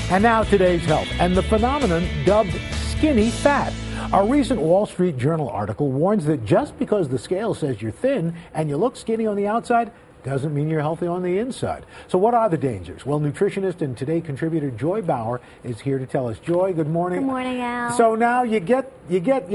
And now today's health and the phenomenon dubbed skinny fat. A recent Wall Street Journal article warns that just because the scale says you're thin and you look skinny on the outside doesn't mean you're healthy on the inside. So what are the dangers? Well, nutritionist and Today contributor Joy Bauer is here to tell us. Joy, good morning. Good morning, Al. So now you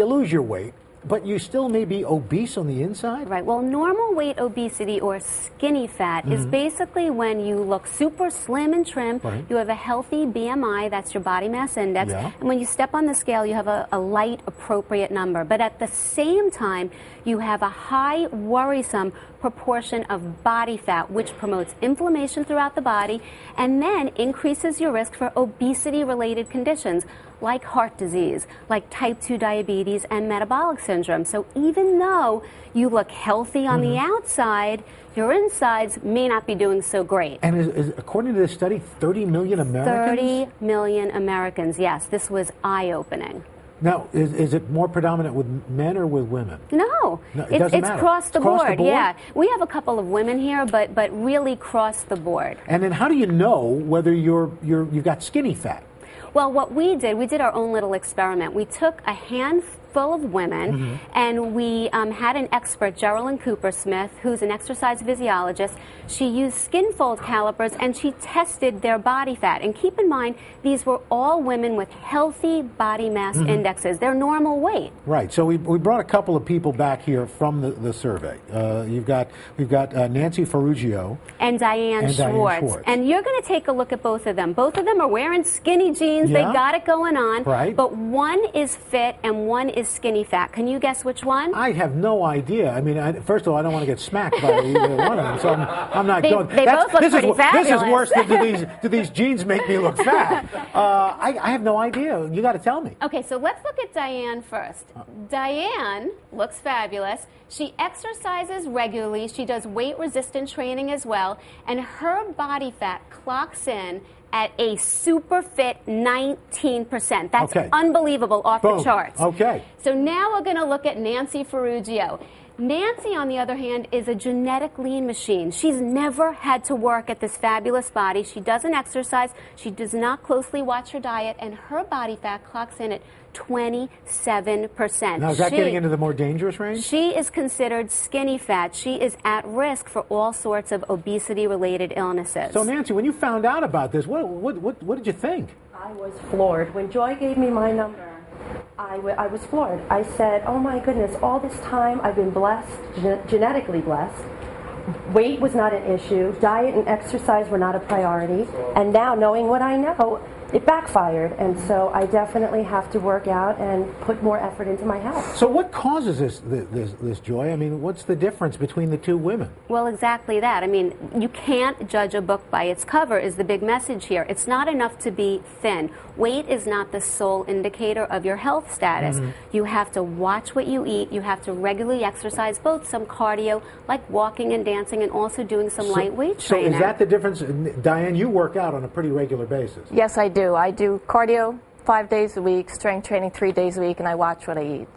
lose your weight, but you still may be obese on the inside? Right. Well, normal weight obesity or skinny fat is basically when you look super slim and trim, you have a healthy BMI, that's your body mass index, and when you step on the scale, you have a light, appropriate number. But at the same time, you have a high, worrisome proportion of body fat, which promotes inflammation throughout the body and then increases your risk for obesity-related conditions like heart disease, like type 2 diabetes and metabolic syndrome. So even though you look healthy on the outside, your insides may not be doing so great. And is according to this study, 30 million Americans? 30 million Americans, yes. This was eye-opening. Now, is it more predominant with men or with women? No, it's across the board. Yeah, we have a couple of women here, but really across the board. And then how do you know whether you've got skinny fat? Well, what we did our own little experiment. We took a handful of women, and we had an expert, Geraldine Cooper-Smith, who's an exercise physiologist. She used skin fold calipers, and she tested their body fat. And keep in mind, these were all women with healthy body mass indexes. They're normal weight. Right. So we brought a couple of people back here from the survey. We've got Nancy Ferruggio and Diane Schwartz. And you're going to take a look at both of them. Both of them are wearing skinny jeans. They got it going on. Right. But one is fit and one is skinny fat. Can you guess which one? I have no idea. I mean, first of all, I don't want to get smacked by either one of them, so I'm not going. They both look pretty fabulous. This is worse than do these jeans make me look fat? I have no idea. You got to tell me. Okay, so let's look at Diane first. Diane looks fabulous. She exercises regularly. She does weight-resistant training as well, and her body fat clocks in at a super fit 19%. That's unbelievable, off the charts. Okay. So now we're going to look at Nancy Ferruggio. Nancy, on the other hand, is a genetic lean machine. She's never had to work at this fabulous body. She doesn't exercise. She does not closely watch her diet, and her body fat clocks in at 27%. Now, is that getting into the more dangerous range? She is considered skinny fat. She is at risk for all sorts of obesity-related illnesses. So, Nancy, when you found out about this, what did you think? I was floored. When Joy gave me my number, I was floored. I said, oh my goodness, all this time I've been blessed, genetically blessed. Weight was not an issue. Diet and exercise were not a priority. And now, knowing what I know, it backfired. And so I definitely have to work out and put more effort into my health. So what causes this, Joy? I mean, what's the difference between the two women? Well, exactly that. I mean, you can't judge a book by its cover is the big message here. It's not enough to be thin. Weight is not the sole indicator of your health status. You have to watch what you eat. You have to regularly exercise, both some cardio, like walking and dancing, and also doing some light weight training. So is that the difference? Diane, you work out on a pretty regular basis. Yes, I do. I do cardio 5 days a week, strength training 3 days a week, and I watch what I eat.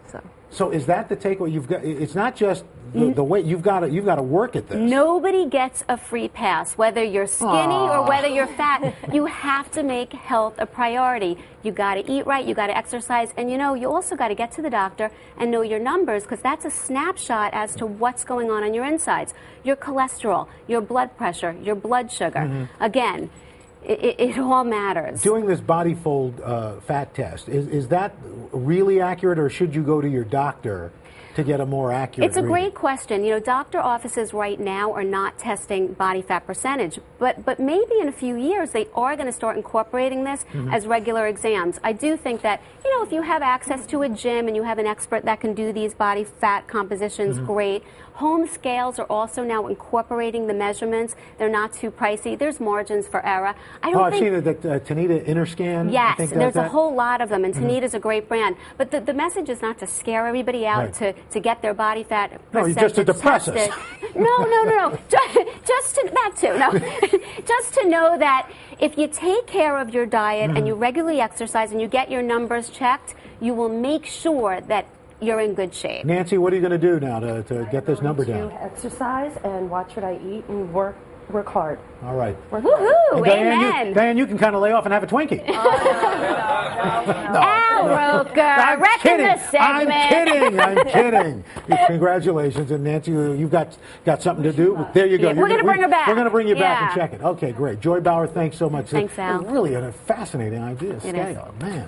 So is that the takeaway? You've got. It's not just the weight. You've got to work at this. Nobody gets a free pass, whether you're skinny or whether you're fat. You have to make health a priority. You got to eat right. You got to exercise, and you also got to get to the doctor and know your numbers, because that's a snapshot as to what's going on your insides. Your cholesterol, your blood pressure, your blood sugar. Again. It all matters. Doing this body fold fat test, is that really accurate, or should you go to your doctor to get a more accurate It's a great question. Doctor offices right now are not testing body fat percentage, but maybe in a few years they are going to start incorporating this as regular exams. I do think that, if you have access to a gym and you have an expert that can do these body fat compositions, great. Home scales are also now incorporating the measurements. They're not too pricey. There's margins for error. I've seen that Tanita Interscan. Yes, there's a whole lot of them, and Tanita's a great brand. But the message is not to scare everybody out, to get their body fat percentage just to depress us. No. Just to that too. No, just to know that if you take care of your diet and you regularly exercise and you get your numbers checked, you will make sure that you're in good shape. Nancy, what are you going to do now to get this number down? To exercise and watch what I eat and work Work hard. All right. Woohoo! Amen. Diane, you can kind of lay off and have a Twinkie. Al Roker, wrecking the segment. I'm kidding. Congratulations. And Nancy, you've got something to do. There you go. Yeah, we're going to bring her back. We're going to bring you back and check it. Okay, great. Joy Bauer, thanks so much. Thanks, Al. Really a fascinating idea. It is. Scale, man.